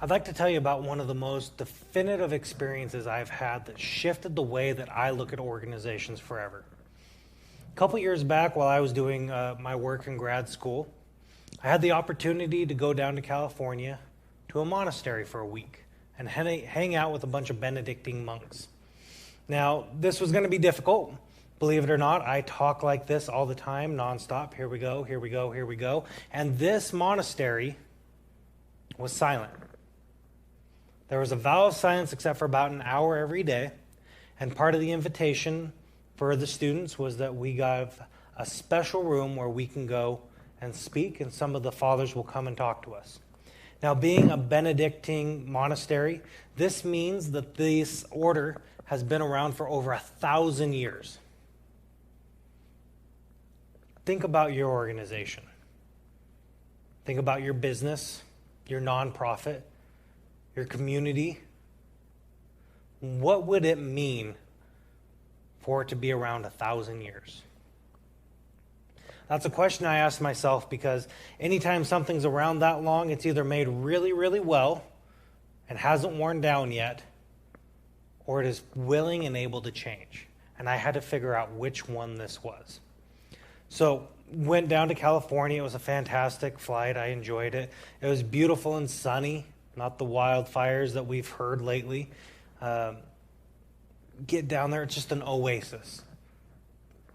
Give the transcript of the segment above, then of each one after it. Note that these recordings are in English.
I'd like to tell you about one of the most definitive experiences I've had that shifted the way that I look at organizations forever. A couple years back, while I was doing my work in grad school, I had the opportunity to go down to California to a monastery for a week and hang out with a bunch of Benedictine monks. Now, this was going to be difficult. Believe it or not, I talk like this all the time, nonstop. Here we go, here we go, here we go. And this monastery was silent. There was a vow of silence except for about an hour every day. And part of the invitation for the students was that we got a special room where we can go and speak, and some of the fathers will come and talk to us. Now, being a Benedictine monastery, this means that this order has been around for over 1,000 years. Think about your organization. Think about your business, your nonprofit, your community. What would it mean for it to be around 1,000 years? That's a question I ask myself because anytime something's around that long, it's either made really, really well and hasn't worn down yet, or it is willing and able to change. And I had to figure out which one this was. So went down to California. It was a fantastic flight. I enjoyed it. It was beautiful and sunny, not the wildfires that we've heard lately. Get down there, it's just an oasis.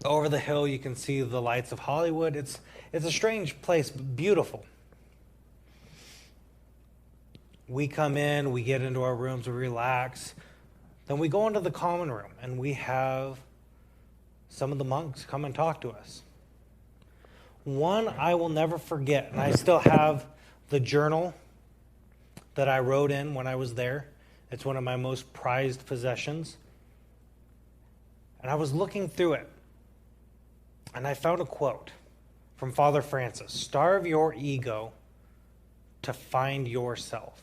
Over the hill, you can see the lights of Hollywood. It's a strange place, but beautiful. We come in, we get into our rooms, we relax. Then we go into the common room, and we have some of the monks come and talk to us. One I will never forget, and I still have the journal that I wrote in when I was there. It's one of my most prized possessions. And I was looking through it, and I found a quote from Father Francis: "Starve your ego to find yourself."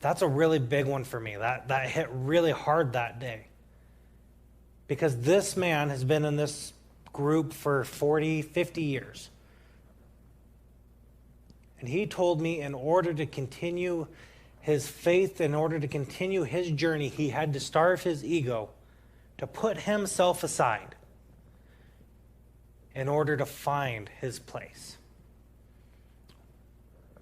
That's a really big one for me. That hit really hard that day. Because this man has been in this group for 40, 50 years. And he told me in order to continue his faith, in order to continue his journey, he had to starve his ego, to put himself aside in order to find his place.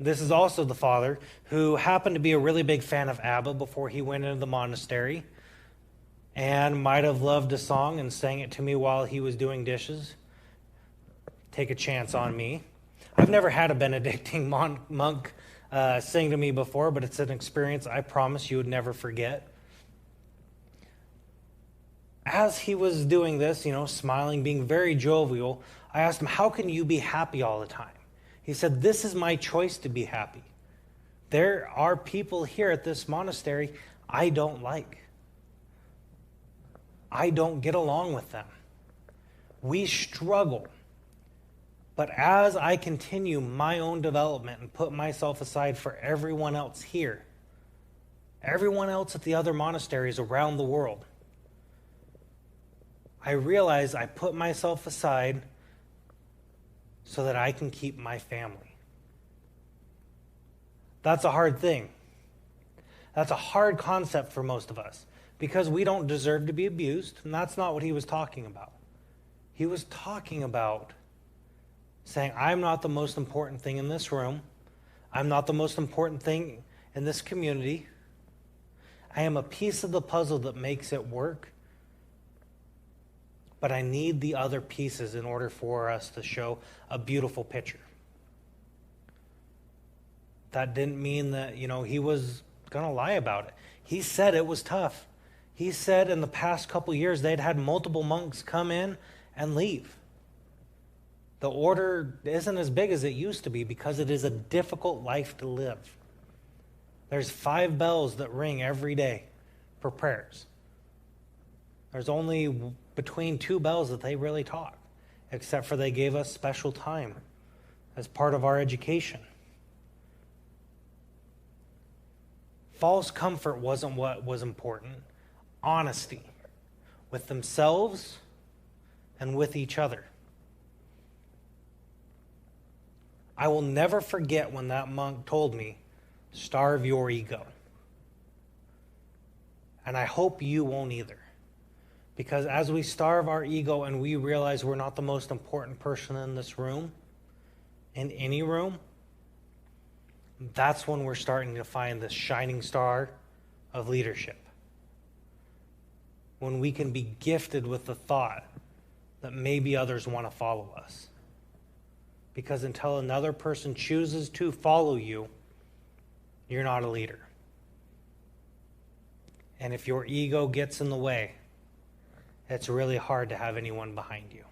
This is also the father who happened to be a really big fan of ABBA before he went into the monastery, and might have loved a song and sang it to me while he was doing dishes. Take a chance on me. I've never had a Benedictine monk sing to me before, but it's an experience I promise you would never forget. As he was doing this, smiling, being very jovial, I asked him, "How can you be happy all the time?" He said, "This is my choice to be happy. There are people here at this monastery I don't like. I don't get along with them. We struggle. But as I continue my own development and put myself aside for everyone else here, everyone else at the other monasteries around the world, I realize I put myself aside so that I can keep my family." That's a hard thing. That's a hard concept for most of us because we don't deserve to be abused, and that's not what he was talking about. He was talking about saying, I'm not the most important thing in this room. I'm not the most important thing in this community. I am a piece of the puzzle that makes it work, but I need the other pieces in order for us to show a beautiful picture. That didn't mean that, he was going to lie about it. He said it was tough. He said in the past couple years they'd had multiple monks come in and leave. The order isn't as big as it used to be because it is a difficult life to live. There's 5 bells that ring every day for prayers. There's only between 2 bells that they really talk, except for they gave us special time as part of our education. False comfort wasn't what was important. Honesty with themselves and with each other. I will never forget when that monk told me, starve your ego. And I hope you won't either. Because as we starve our ego and we realize we're not the most important person in this room, in any room, that's when we're starting to find this shining star of leadership. When we can be gifted with the thought that maybe others want to follow us. Because until another person chooses to follow you, you're not a leader. And if your ego gets in the way, it's really hard to have anyone behind you.